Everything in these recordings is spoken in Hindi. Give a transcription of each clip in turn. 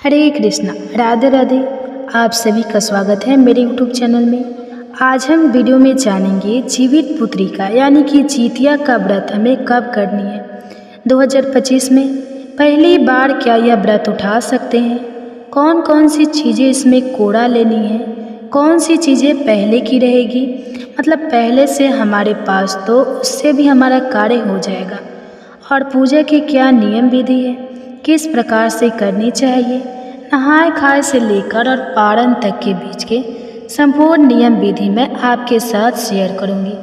हरे कृष्णा, राधे राधे। आप सभी का स्वागत है मेरे यूट्यूब चैनल में। आज हम वीडियो में जानेंगे जीवित पुत्री का यानी कि जितिया का व्रत हमें कब करनी है। 2025 में पहली बार क्या यह व्रत उठा सकते हैं, कौन कौन सी चीज़ें इसमें कोड़ा लेनी है, कौन सी चीज़ें पहले की रहेगी, मतलब पहले से हमारे पास तो उससे भी हमारा कार्य हो जाएगा। और पूजा के क्या नियम विधि है, किस प्रकार से करनी चाहिए, नहाय खाए से लेकर और पारण तक के बीच के संपूर्ण नियम विधि मैं आपके साथ शेयर करूंगी।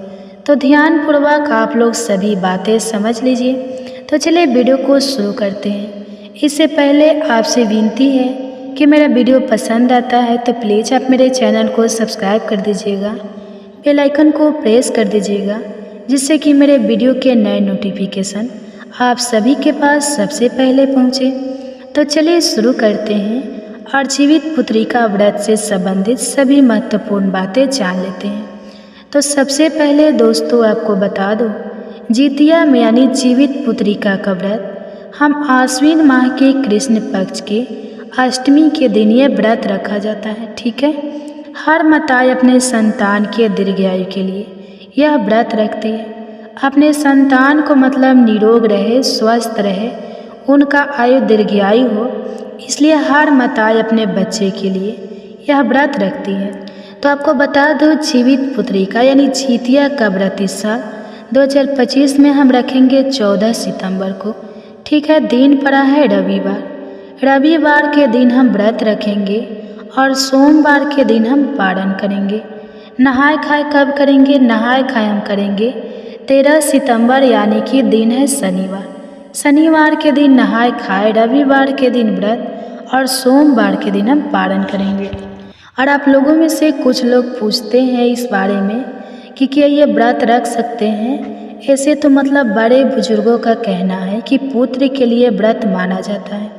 तो ध्यानपूर्वक आप लोग सभी बातें समझ लीजिए। तो चलिए वीडियो को शुरू करते हैं। इससे पहले आपसे विनती है कि मेरा वीडियो पसंद आता है तो प्लीज़ आप मेरे चैनल को सब्सक्राइब कर दीजिएगा, बेल आइकन को प्रेस कर दीजिएगा, जिससे कि मेरे वीडियो के नए नोटिफिकेशन आप सभी के पास सबसे पहले पहुँचे। तो चलिए शुरू करते हैं और जीवित पुत्री का व्रत से संबंधित सभी महत्वपूर्ण बातें जान लेते हैं। तो सबसे पहले दोस्तों आपको बता दूं, जितिया में यानी जीवित पुत्री का व्रत हम आश्विन माह के कृष्ण पक्ष के अष्टमी के दिन ये व्रत रखा जाता है। ठीक है, हर माताएं अपने संतान के दीर्घायु के लिए यह व्रत रखती है। अपने संतान को मतलब निरोग रहे, स्वस्थ रहे, उनका आयु दीर्घायु हो, इसलिए हर माताएं अपने बच्चे के लिए यह व्रत रखती है। तो आपको बता दो, जीवित पुत्री का यानी जितिया का व्रत इस साल 2025 में हम रखेंगे 14 सितंबर को। ठीक है, दिन पड़ा है रविवार। रविवार के दिन हम व्रत रखेंगे और सोमवार के दिन हम पारण करेंगे। नहाय खाए कब करेंगे? नहाय खाए हम करेंगे 13 सितंबर यानी कि दिन है शनिवार। शनिवार के दिन नहाय खाए, रविवार के दिन व्रत और सोमवार के दिन हम पारण करेंगे। और आप लोगों में से कुछ लोग पूछते हैं इस बारे में कि क्या ये व्रत रख सकते हैं। ऐसे तो मतलब बड़े बुजुर्गों का कहना है कि पुत्र के लिए व्रत माना जाता है,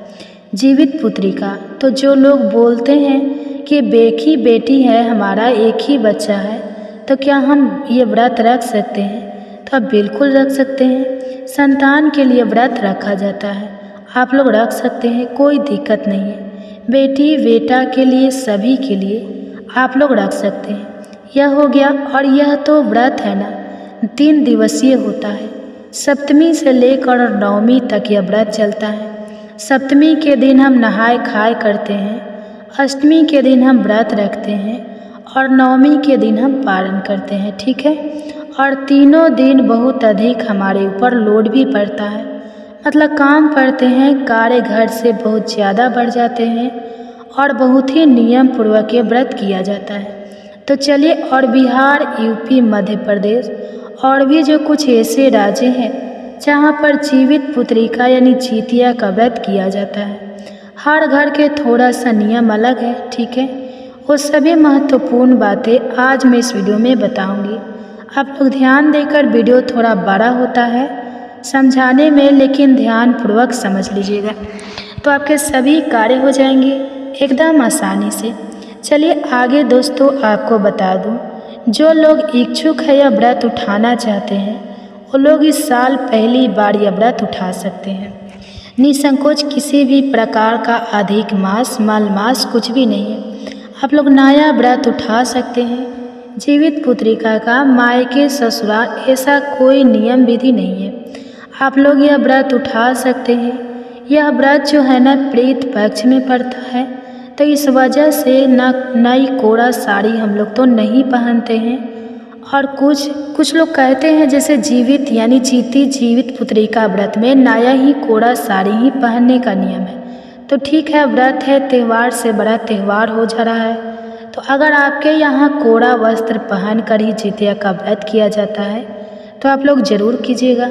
जीवित पुत्री का। तो जो लोग बोलते हैं कि बेटी बेटी है हमारा, एक ही बच्चा है, तो क्या हम ये व्रत रख सकते हैं? तो आप बिल्कुल रख सकते हैं। संतान के लिए व्रत रखा जाता है, आप लोग रख सकते हैं, कोई दिक्कत नहीं है। बेटी बेटा के लिए, सभी के लिए आप लोग रख सकते हैं। यह हो गया। और यह तो व्रत है ना, 3 दिवसीय होता है। सप्तमी से लेकर नवमी तक यह व्रत चलता है। सप्तमी के दिन हम नहाय खाए करते हैं, अष्टमी के दिन हम व्रत रखते हैं और नवमी के दिन हम पारण करते हैं। ठीक है, और तीनों दिन बहुत अधिक हमारे ऊपर लोड भी पड़ता है, मतलब काम पड़ते हैं, कार्य घर से बहुत ज़्यादा बढ़ जाते हैं और बहुत ही नियम पूर्वक ये व्रत किया जाता है। तो चलिए, और बिहार, यूपी, मध्य प्रदेश और भी जो कुछ ऐसे राज्य हैं जहाँ पर जीवित पुत्री का यानी जितिया का व्रत किया जाता है, हर घर के थोड़ा सा नियम अलग है। ठीक है, वो सभी महत्वपूर्ण बातें आज मैं इस वीडियो में बताऊंगी। आप लोग ध्यान देकर, वीडियो थोड़ा बड़ा होता है समझाने में, लेकिन ध्यानपूर्वक समझ लीजिएगा तो आपके सभी कार्य हो जाएंगे एकदम आसानी से। चलिए आगे दोस्तों, आपको बता दूं, जो लोग इच्छुक है या व्रत उठाना चाहते हैं वो लोग इस साल पहली बार यह व्रत उठा सकते हैं। निसंकोच, किसी भी प्रकार का अधिक मास, मल मास कुछ भी नहीं है। आप लोग नया व्रत उठा सकते हैं। जीवित पुत्रिका का मायके ससुराल ऐसा कोई नियम विधि नहीं है, आप लोग यह व्रत उठा सकते हैं। यह व्रत जो है ना प्रीत पक्ष में पड़ता है, तो इस वजह से नई कोड़ा साड़ी हम लोग तो नहीं पहनते हैं। और कुछ लोग कहते हैं जैसे जीवित यानी जीवित पुत्री का व्रत में नया ही कोड़ा साड़ी ही पहनने का नियम है। तो ठीक है, व्रत है, त्यौहार से बड़ा त्यौहार हो जा रहा है। तो अगर आपके यहाँ कोड़ा वस्त्र पहन कर ही जितिया का व्रत किया जाता है तो आप लोग ज़रूर कीजिएगा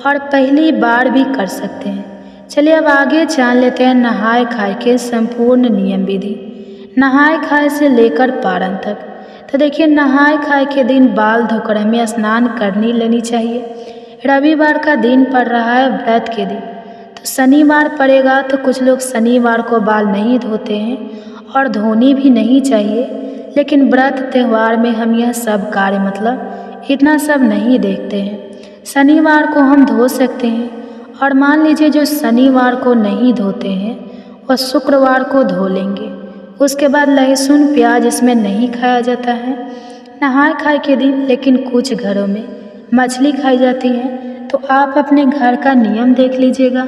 और पहली बार भी कर सकते हैं। चलिए अब आगे जान लेते हैं नहाय खाए के संपूर्ण नियम विधि, नहाय खाए से लेकर पारण तक। तो देखिए, नहाय खाए के दिन बाल धोकर हमें स्नान करनी लेनी चाहिए। रविवार का दिन पड़ रहा है व्रत के दिन, तो शनिवार पड़ेगा तो कुछ लोग शनिवार को बाल नहीं धोते हैं और धोनी भी नहीं चाहिए, लेकिन व्रत त्यौहार में हम यह सब कार्य मतलब इतना सब नहीं देखते हैं। शनिवार को हम धो सकते हैं। और मान लीजिए जो शनिवार को नहीं धोते हैं वह शुक्रवार को धो लेंगे। उसके बाद लहसुन प्याज इसमें नहीं खाया जाता है नहाय खाए के दिन, लेकिन कुछ घरों में मछली खाई जाती है। तो आप अपने घर का नियम देख लीजिएगा,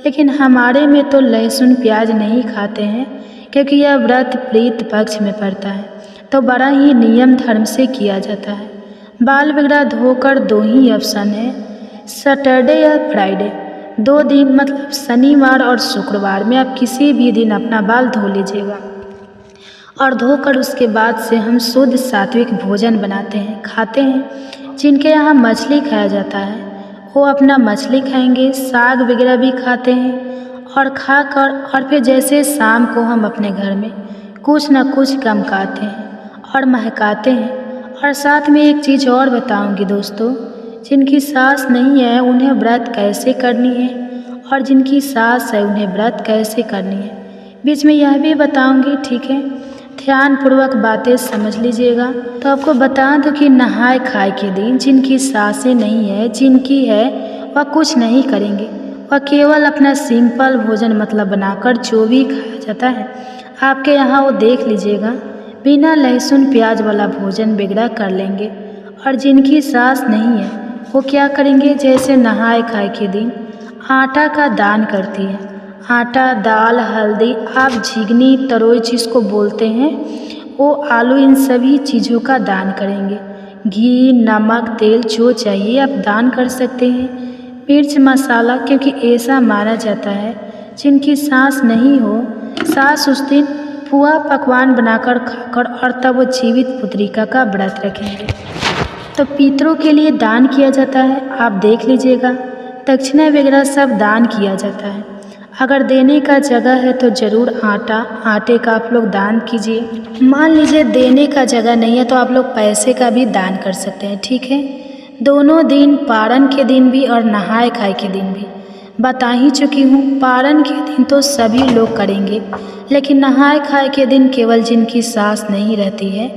लेकिन हमारे में तो लहसुन प्याज नहीं खाते हैं, क्योंकि यह व्रत प्रीत पक्ष में पड़ता है, तो बड़ा ही नियम धर्म से किया जाता है। बाल वगैरह धोकर 2 ही ऑप्शन है, सैटरडे या फ्राइडे। 2 दिन मतलब शनिवार और शुक्रवार में आप किसी भी दिन अपना बाल धो लीजिएगा, और धोकर उसके बाद से हम शुद्ध सात्विक भोजन बनाते हैं, खाते हैं। जिनके यहाँ मछली खाया जाता है वो अपना मछली खाएंगे, साग वगैरह भी खाते हैं, और खाकर और फिर जैसे शाम को हम अपने घर में कुछ न कुछ गमकाते हैं और महकाते हैं। और साथ में एक चीज़ और बताऊंगी दोस्तों, जिनकी सास नहीं है उन्हें व्रत कैसे करनी है, और जिनकी सास है उन्हें व्रत कैसे करनी है, बीच में यह भी बताऊंगी, ठीक है। ध्यानपूर्वक बातें समझ लीजिएगा। तो आपको बता दूं कि नहाय खाए के दिन जिनकी सासें नहीं है, जिनकी है, वह कुछ नहीं करेंगे। वह केवल अपना सिंपल भोजन मतलब बनाकर जो भी खाया जाता है आपके यहाँ वो देख लीजिएगा, बिना लहसुन प्याज वाला भोजन वगैरह कर लेंगे। और जिनकी सास नहीं है वो क्या करेंगे, जैसे नहाय खाए के दिन आटा का दान करती है, आटा, दाल, हल्दी, आप झिगनी तरोई जिसको बोलते हैं, वो आलू, इन सभी चीज़ों का दान करेंगे। घी, नमक, तेल जो चाहिए आप दान कर सकते हैं। मिर्च मसाला, क्योंकि ऐसा माना जाता है जिनकी सास नहीं हो, सास उस दिन पुआ पकवान बनाकर खाकर और तब वो जीवित पुत्रिका का व्रत रखेंगे। तो पितरों के लिए दान किया जाता है, आप देख लीजिएगा। दक्षिणा वगैरह सब दान किया जाता है। अगर देने का जगह है तो ज़रूर आटे का आप लोग दान कीजिए। मान लीजिए देने का जगह नहीं है तो आप लोग पैसे का भी दान कर सकते हैं, ठीक है। दोनों दिन, पारण के दिन भी और नहाय खाए के दिन भी बता ही चुकी हूँ। पारण के दिन तो सभी लोग करेंगे, लेकिन नहाय खाए के दिन केवल जिनकी सास नहीं रहती है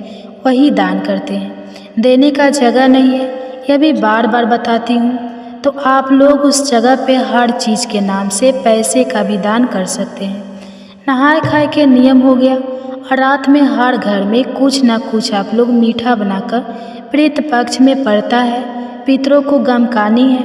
वही दान करते हैं। देने का जगह नहीं है, यह भी बार बार बताती हूँ। तो आप लोग उस जगह पे हर चीज़ के नाम से पैसे का भी दान कर सकते हैं। नहाय खाए के नियम हो गया। और रात में हर घर में कुछ ना कुछ आप लोग मीठा बनाकर, प्रीत पक्ष में पड़ता है, पितरों को गमकानी है।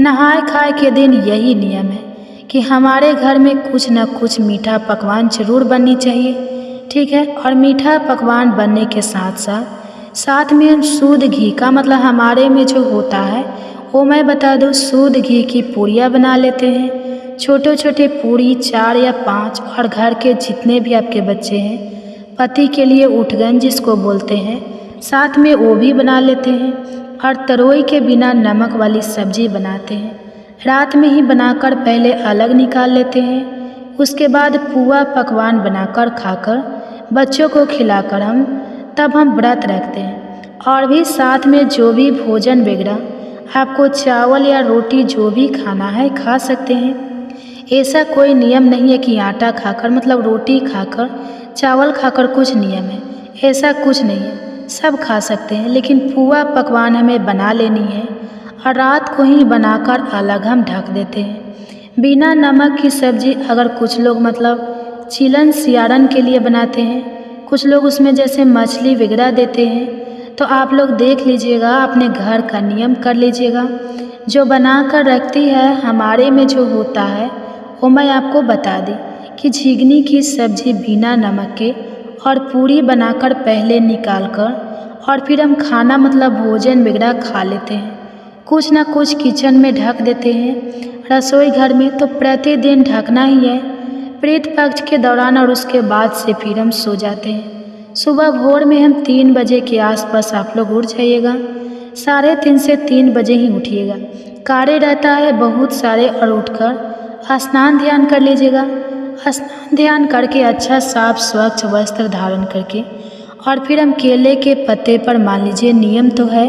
नहाय खाए के दिन यही नियम है कि हमारे घर में कुछ ना कुछ मीठा पकवान जरूर बननी चाहिए, ठीक है। और मीठा पकवान बनने के साथ में हम शुद्ध घी का, मतलब हमारे में जो होता है वो मैं बता दूँ, शुद्ध घी की पूड़ियाँ बना लेते हैं। छोटे छोटे पूड़ी 4 या 5, और घर के जितने भी आपके बच्चे हैं, पति के लिए उठगन जिसको बोलते हैं, साथ में वो भी बना लेते हैं। और तरोई के बिना नमक वाली सब्जी बनाते हैं, रात में ही बनाकर पहले अलग निकाल लेते हैं। उसके बाद पुआ पकवान बनाकर खाकर बच्चों को खिलाकर तब हम व्रत रखते हैं। और भी साथ में जो भी भोजन वगैरह आपको चावल या रोटी जो भी खाना है खा सकते हैं। ऐसा कोई नियम नहीं है कि आटा खाकर, मतलब रोटी खाकर, चावल खाकर कुछ नियम है, ऐसा कुछ नहीं है, सब खा सकते हैं। लेकिन पुआ पकवान हमें बना लेनी है, और रात को ही बनाकर अलग हम ढक देते हैं। बिना नमक की सब्जी अगर कुछ लोग मतलब चिलन सियारन के लिए बनाते हैं, कुछ लोग उसमें जैसे मछली वगैरह देते हैं, तो आप लोग देख लीजिएगा, अपने घर का नियम कर लीजिएगा। जो बना कर रखती है हमारे में जो होता है वो मैं आपको बता दी कि झिगनी की सब्जी बिना नमक के और पूरी बनाकर पहले निकाल कर और फिर हम खाना मतलब भोजन वगैरह खा लेते हैं। कुछ ना कुछ किचन में ढक देते हैं, रसोई घर में तो प्रतिदिन ढकना ही है, प्रीत पक्ष के दौरान, और उसके बाद से फिर हम सो जाते हैं। सुबह भोर में हम 3 बजे के आसपास आप लोग उठ जाइएगा, 3:30 से 3 बजे ही उठिएगा। कार्य रहता है बहुत सारे, और उठकर स्नान ध्यान कर लीजिएगा। स्नान ध्यान करके अच्छा साफ स्वच्छ वस्त्र धारण करके, और फिर हम केले के पत्ते पर, मान लीजिए नियम तो है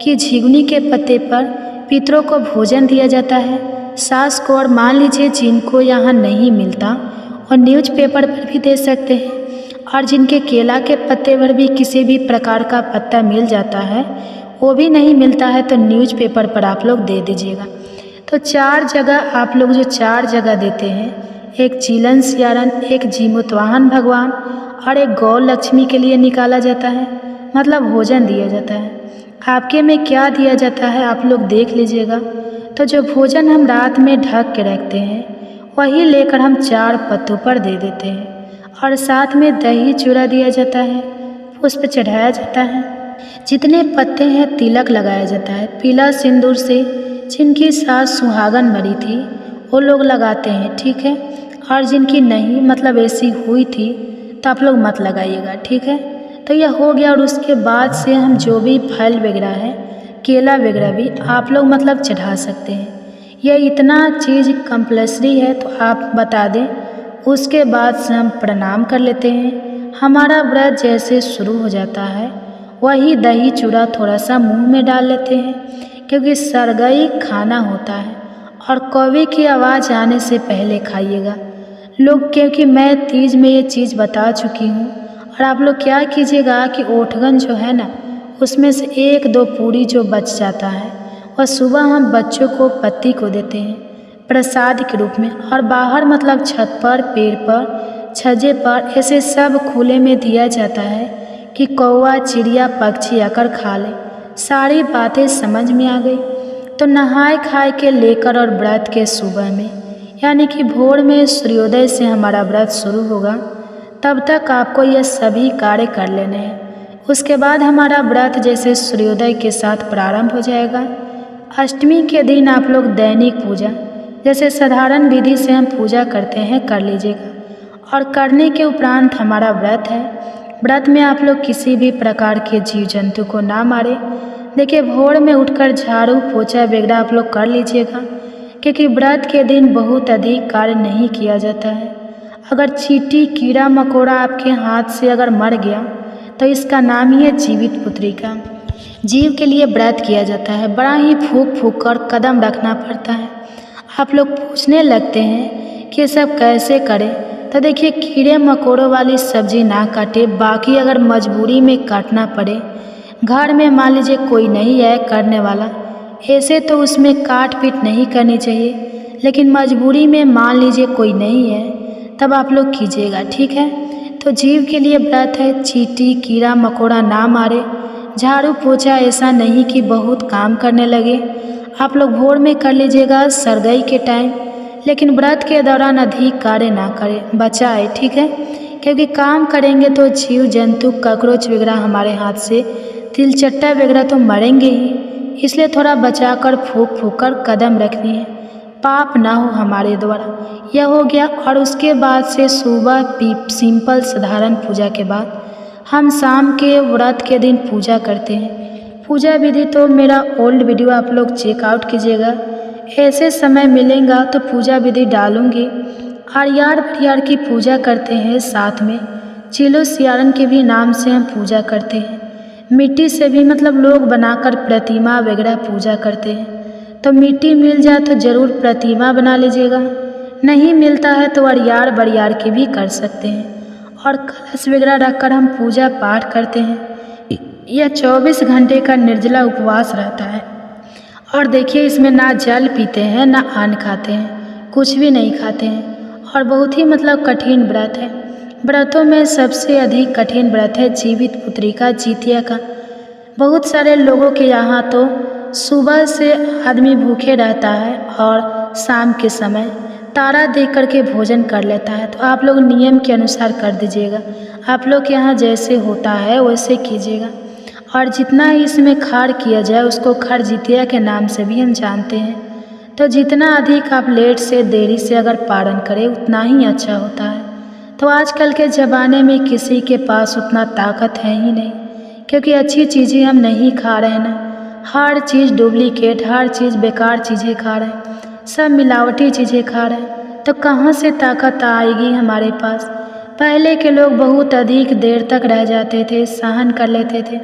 कि झिगनी के पत्ते पर पितरों को भोजन दिया जाता है, सास को, और मान लीजिए जिनको यहाँ नहीं मिलता और न्यूज़पेपर पर भी दे सकते हैं। और जिनके केला के पत्ते पर भी किसी भी प्रकार का पत्ता मिल जाता है, वो भी नहीं मिलता है, तो न्यूज़पेपर पर आप लोग दे दीजिएगा। तो 4 जगह आप लोग जो 4 जगह देते हैं, एक चीलन सियारन, एक जीमूतवाहन भगवान और एक गौ लक्ष्मी के लिए निकाला जाता है, मतलब भोजन दिया जाता है। आपके में क्या दिया जाता है आप लोग देख लीजिएगा। तो जो भोजन हम रात में ढक के रखते हैं वही लेकर हम 4 पत्तों पर दे देते हैं और साथ में दही चूड़ा दिया जाता है, पुष्प चढ़ाया जाता है। जितने पत्ते हैं तिलक लगाया जाता है पीला सिंदूर से। जिनकी सास सुहागन मरी थी वो लोग लगाते हैं, ठीक है। और जिनकी नहीं मतलब ऐसी हुई थी तो आप लोग मत लगाइएगा, ठीक है। तो यह हो गया। और उसके बाद से हम जो भी फल वगैरह है, केला वगैरह भी आप लोग मतलब चढ़ा सकते हैं। यह इतना चीज़ कंपल्सरी है तो आप बता दें। उसके बाद से हम प्रणाम कर लेते हैं। हमारा व्रत जैसे शुरू हो जाता है वही दही चूड़ा थोड़ा सा मुंह में डाल लेते हैं, क्योंकि सरगई खाना होता है और कौवे की आवाज़ आने से पहले खाइएगा लोग, क्योंकि मैं तीज में ये चीज़ बता चुकी हूँ। और आप लोग क्या कीजिएगा कि ओठगन जो है ना उसमें से 1-2 पूरी जो बच जाता है वह सुबह हम बच्चों को पत्ती को देते हैं प्रसाद के रूप में। और बाहर मतलब छत पर, पेड़ पर, छज्जे पर ऐसे सब खुले में दिया जाता है कि कौवा चिड़िया पक्षी आकर खा ले। सारी बातें समझ में आ गई। तो नहाए खाए के लेकर और व्रत के सुबह में यानी कि भोर में सूर्योदय से हमारा व्रत शुरू होगा, तब तक आपको यह सभी कार्य कर लेने हैं। उसके बाद हमारा व्रत जैसे सूर्योदय के साथ प्रारंभ हो जाएगा। अष्टमी के दिन आप लोग दैनिक पूजा जैसे साधारण विधि से हम पूजा करते हैं कर लीजिएगा। और करने के उपरांत हमारा व्रत है। व्रत में आप लोग किसी भी प्रकार के जीव जंतु को ना मारे। देखिए भोर में उठकर झाड़ू पोछा वगैरह आप लोग कर लीजिएगा, क्योंकि व्रत के दिन बहुत अधिक कार्य नहीं किया जाता है। अगर चींटी कीड़ा मकोड़ा आपके हाथ से अगर मर गया तो इसका नाम ही है जीवित पुत्री का। जीव के लिए व्रत किया जाता है, बड़ा ही फूंक फूंक कर कदम रखना पड़ता है। आप लोग पूछने लगते हैं कि ये सब कैसे करें। तो देखिए कीड़े मकोड़ों वाली सब्जी ना काटे, बाकी अगर मजबूरी में काटना पड़े, घर में मान लीजिए कोई नहीं है करने वाला, ऐसे तो उसमें काट पीट नहीं करनी चाहिए। लेकिन मजबूरी में मान लीजिए कोई नहीं है तब आप लोग कीजिएगा, ठीक है। तो जीव के लिए व्रत है, चींटी कीड़ा मकोड़ा ना मारे। झाड़ू पोछा ऐसा नहीं कि बहुत काम करने लगे। आप लोग भोर में कर लीजिएगा सरगई के टाइम, लेकिन व्रत के दौरान अधिक कार्य ना करें, बचाए, ठीक है। क्योंकि काम करेंगे तो जीव जंतु कॉकरोच वगैरह हमारे हाथ से तिलचट्टा वगैरह तो मरेंगे ही, इसलिए थोड़ा बचा कर फूंक फूंक कर कदम रखनी है, पाप ना हो हमारे द्वारा। यह हो गया। और उसके बाद से सुबह सिंपल साधारण पूजा के बाद हम शाम के व्रत के दिन पूजा करते हैं। पूजा विधि तो मेरा ओल्ड वीडियो आप लोग चेकआउट कीजिएगा, ऐसे समय मिलेगा तो पूजा विधि डालूंगी। आर्यार परियार की पूजा करते हैं, साथ में चिलो सियारन के भी नाम से हम पूजा करते हैं। मिट्टी से भी मतलब लोग बनाकर प्रतिमा वगैरह पूजा करते हैं। तो मिट्टी मिल जाए तो ज़रूर प्रतिमा बना लीजिएगा, नहीं मिलता है तो आर्यार बरियार की भी कर सकते हैं। और कलश वगैरह रखकर हम पूजा पाठ करते हैं। यह 24 घंटे का निर्जला उपवास रहता है। और देखिए इसमें ना जल पीते हैं ना अन्न खाते हैं, कुछ भी नहीं खाते हैं। और बहुत ही मतलब कठिन व्रत है। व्रतों में सबसे अधिक कठिन व्रत है जीवित पुत्री का, जितिया का। बहुत सारे लोगों के यहाँ तो सुबह से आदमी भूखे रहता है और शाम के समय तारा देख करके भोजन कर लेता है। तो आप लोग नियम के अनुसार कर दीजिएगा। आप लोग के यहाँ जैसे होता है वैसे कीजिएगा। और जितना ही इसमें खार किया जाए उसको खार जितिया के नाम से भी हम जानते हैं। तो जितना अधिक आप लेट से देरी से अगर पारण करें उतना ही अच्छा होता है। तो आजकल के ज़माने में किसी के पास उतना ताकत है ही नहीं, क्योंकि अच्छी चीज़ें हम नहीं खा रहे ना। हर चीज़ डुप्लीकेट, हर चीज़ बेकार चीज़ें खा रहे हैं, सब मिलावटी चीज़ें खा रहे हैं। तो कहाँ से ताकत आएगी हमारे पास। पहले के लोग बहुत अधिक देर तक रह जाते थे, सहन कर लेते थे।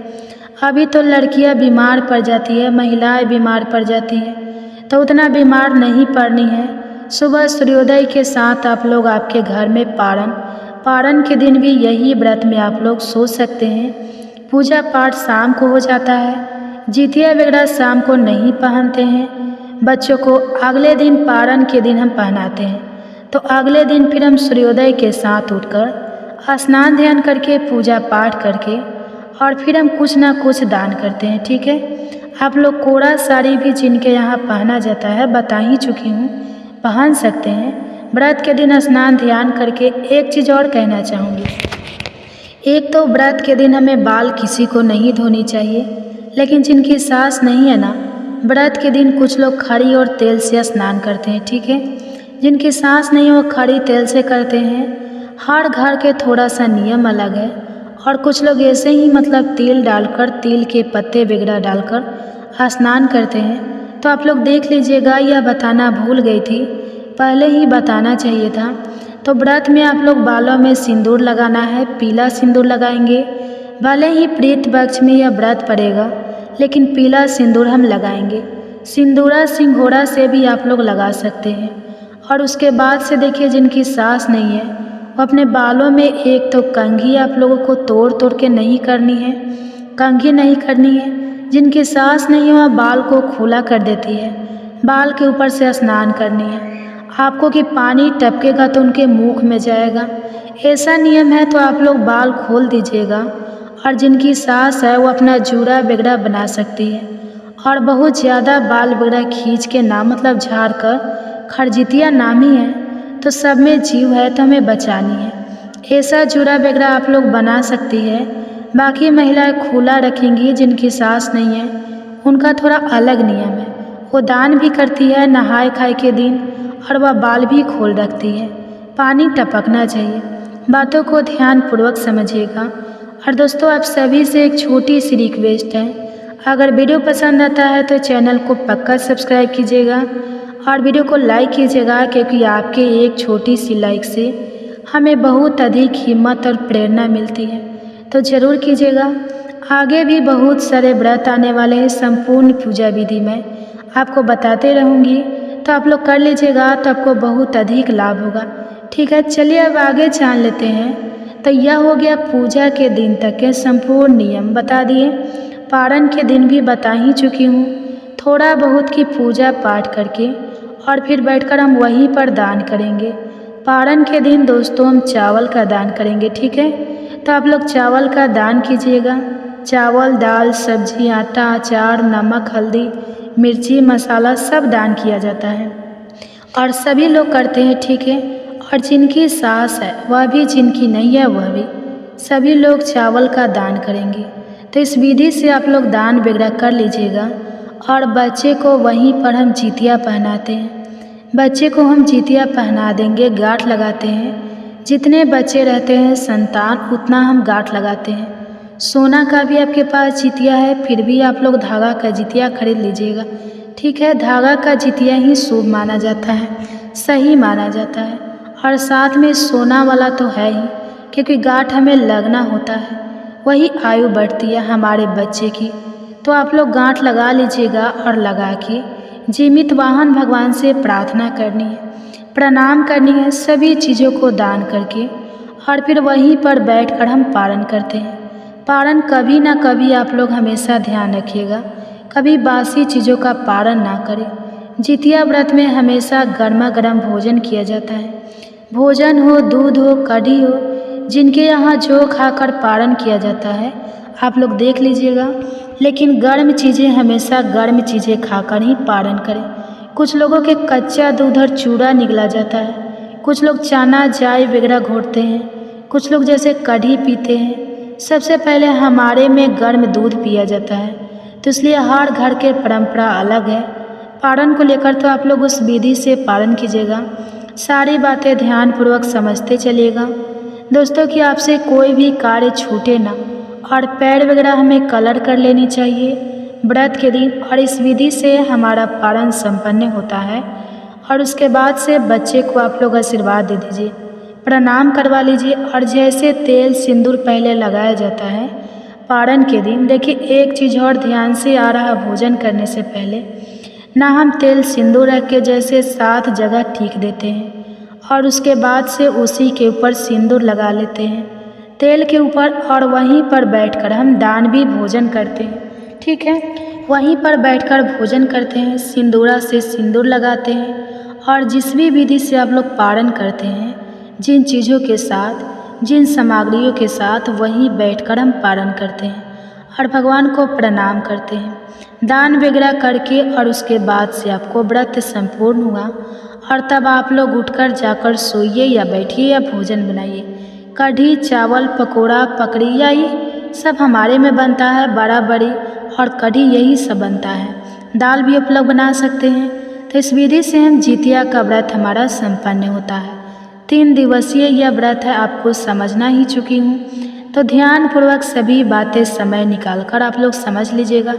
अभी तो लड़कियां बीमार पड़ जाती है, महिलाएं बीमार पड़ जाती हैं, तो उतना बीमार नहीं पड़नी है। सुबह सूर्योदय के साथ आप लोग आपके घर में पारण के दिन भी यही व्रत में आप लोग सो सकते हैं। पूजा पाठ शाम को हो जाता है। जितिया वगैरह शाम को नहीं पहनते हैं। बच्चों को अगले दिन पारण के दिन हम पहनाते हैं। तो अगले दिन फिर हम सूर्योदय के साथ उठकर स्नान ध्यान करके पूजा पाठ करके और फिर हम कुछ ना कुछ दान करते हैं। ठीक है, आप लोग कोड़ा साड़ी भी जिनके यहाँ पहना जाता है बता ही चुकी हूँ, पहन सकते हैं। व्रत के दिन स्नान ध्यान करके एक चीज़ और कहना चाहूँगी। एक तो व्रत के दिन हमें बाल किसी को नहीं धोनी चाहिए, लेकिन जिनकी सास नहीं है ना, व्रत के दिन कुछ लोग खड़ी और तेल से स्नान करते हैं। ठीक है, जिनकी सास नहीं है वो खड़ी तेल से करते हैं। हर घर के थोड़ा सा नियम अलग है और कुछ लोग ऐसे ही मतलब तेल डालकर, तिल के पत्ते वगैरह डालकर स्नान करते हैं। तो आप लोग देख लीजिएगा, यह बताना भूल गई थी, पहले ही बताना चाहिए था। तो व्रत में आप लोग बालों में सिंदूर लगाना है, पीला सिंदूर लगाएंगे। भले ही प्रीत पक्ष में यह व्रत पड़ेगा, लेकिन पीला सिंदूर हम लगाएंगे। सिंदूरा सिंघोड़ा से भी आप लोग लगा सकते हैं। और उसके बाद से देखिए, जिनकी सास नहीं है वो अपने बालों में एक तो कंघी आप लोगों को तोड़ तोड़ के नहीं करनी है, कंघी नहीं करनी है। जिनकी सास नहीं है वह बाल को खुला कर देती है, बाल के ऊपर से स्नान करनी है आपको कि पानी टपकेगा तो उनके मुख में जाएगा, ऐसा नियम है। तो आप लोग बाल खोल दीजिएगा। और जिनकी सास है वो अपना जूड़ा वगैरह बना सकती है और बहुत ज़्यादा बाल वगैरह खींच के ना मतलब झाड़ कर, खरजितिया नाम ही है तो सब में जीव है तो हमें बचानी है, ऐसा जूड़ा वगैरह आप लोग बना सकती है। बाकी महिलाएं खुला रखेंगी, जिनकी सास नहीं है उनका थोड़ा अलग नियम है, वो दान भी करती है नहाए खाए के दिन और वह बाल भी खोल रखती है। पानी टपकना चाहिए, बातों को ध्यानपूर्वक समझिएगा। और दोस्तों, आप सभी से एक छोटी सी रिक्वेस्ट है, अगर वीडियो पसंद आता है तो चैनल को पक्का सब्सक्राइब कीजिएगा और वीडियो को लाइक कीजिएगा, क्योंकि आपके एक छोटी सी लाइक से हमें बहुत अधिक हिम्मत और प्रेरणा मिलती है। तो ज़रूर कीजिएगा। आगे भी बहुत सारे व्रत आने वाले हैं, संपूर्ण पूजा विधि में आपको बताते रहूँगी, तो आप लोग कर लीजिएगा तो आपको बहुत अधिक लाभ होगा। ठीक है, चलिए अब आगे जान लेते हैं। तो यह हो गया पूजा के दिन तक के संपूर्ण नियम बता दिए। पारण के दिन भी बता ही चुकी हूँ, थोड़ा बहुत की पूजा पाठ करके और फिर बैठकर हम वहीं पर दान करेंगे। पारण के दिन दोस्तों हम चावल का दान करेंगे। ठीक है, तो आप लोग चावल का दान कीजिएगा। चावल, दाल, सब्जी, आटा, अचार, नमक, हल्दी, मिर्ची, मसाला सब दान किया जाता है और सभी लोग करते हैं। ठीक है, और जिनकी सास है वह भी, जिनकी नहीं है वह भी, सभी लोग चावल का दान करेंगे। तो इस विधि से आप लोग दान वगैरह कर लीजिएगा। और बच्चे को वहीं पर हम जितिया पहनाते हैं, बच्चे को हम जितिया पहना देंगे, गांठ लगाते हैं। जितने बच्चे रहते हैं संतान उतना हम गांठ लगाते हैं। सोना का भी आपके पास जितिया है, फिर भी आप लोग धागा का जितिया खरीद लीजिएगा। ठीक है, धागा का जितिया ही शुभ माना जाता है, सही माना जाता है। और साथ में सोना वाला तो है ही, क्योंकि गांठ हमें लगना होता है, वही आयु बढ़ती है हमारे बच्चे की। तो आप लोग गांठ लगा लीजिएगा और लगा के जीवित वाहन भगवान से प्रार्थना करनी है, प्रणाम करनी है, सभी चीज़ों को दान करके और फिर वहीं पर बैठकर हम पारण करते हैं। पारण कभी ना कभी आप लोग हमेशा ध्यान रखिएगा, कभी बासी चीज़ों का पारण ना करें। जितिया व्रत में हमेशा गर्मा गर्म भोजन किया जाता है, भोजन हो, दूध हो, कढ़ी हो, जिनके यहाँ जो खाकर पारण किया जाता है आप लोग देख लीजिएगा। लेकिन गर्म चीज़ें, हमेशा गर्म चीज़ें खाकर ही पारण करें। कुछ लोगों के कच्चा दूध और चूड़ा निगला जाता है, कुछ लोग चना चाय वगैरह घोटते हैं, कुछ लोग जैसे कढ़ी पीते हैं। सबसे पहले हमारे में गर्म दूध पिया जाता है, तो इसलिए हर घर के परंपरा अलग है। पारण को लेकर तो आप लोग उस विधि से पारण कीजिएगा, सारी बातें ध्यानपूर्वक समझते चलिएगा दोस्तों, कि आपसे कोई भी कार्य छूटे ना। और पैर वगैरह हमें कलर कर लेनी चाहिए व्रत के दिन, और इस विधि से हमारा पारण संपन्न होता है। और उसके बाद से बच्चे को आप लोग आशीर्वाद दे दीजिए, प्रणाम करवा लीजिए। और जैसे तेल सिंदूर पहले लगाया जाता है पारण के दिन, देखिए एक चीज़ और ध्यान से आ रहा, भोजन करने से पहले ना हम तेल सिंदूर रख के जैसे 7 जगह ठीक देते हैं और उसके बाद से उसी के ऊपर सिंदूर लगा लेते हैं तेल के ऊपर, और वहीं पर बैठकर हम दान भी भोजन करते हैं। ठीक है, वहीं पर बैठकर भोजन करते हैं, सिंदूरा से सिंदूर लगाते हैं और जिस भी विधि से आप लोग पारण करते हैं, जिन चीज़ों के साथ, जिन सामग्रियों के साथ, वहीं बैठकर हम पारण करते हैं और भगवान को प्रणाम करते हैं, दान वगैरह करके। और उसके बाद से आपको व्रत संपूर्ण हुआ और तब आप लोग उठकर जाकर सोइए या बैठिए या भोजन बनाइए। कढ़ी, चावल, पकोड़ा, पकड़ी यही सब हमारे में बनता है, बड़ा बड़ी और कढ़ी यही सब बनता है। दाल भी आप लोग बना सकते हैं। तो इस विधि से हम जितिया का व्रत हमारा संपन्न होता है। 3 दिवसीय यह व्रत है, आपको समझना ही चुकी हूँ। तो ध्यानपूर्वक सभी बातें समय निकालकर आप लोग समझ लीजिएगा।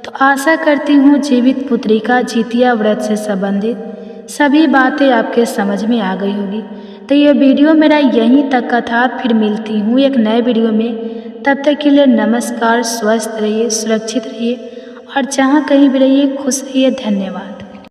तो आशा करती हूँ जीवित पुत्री का जितिया व्रत से संबंधित सभी बातें आपके समझ में आ गई होगी। तो ये वीडियो मेरा यहीं तक का था। फिर मिलती हूँ एक नए वीडियो में। तब तक के लिए नमस्कार। स्वस्थ रहिए, सुरक्षित रहिए और जहाँ कहीं भी रहिए खुश रहिए। धन्यवाद।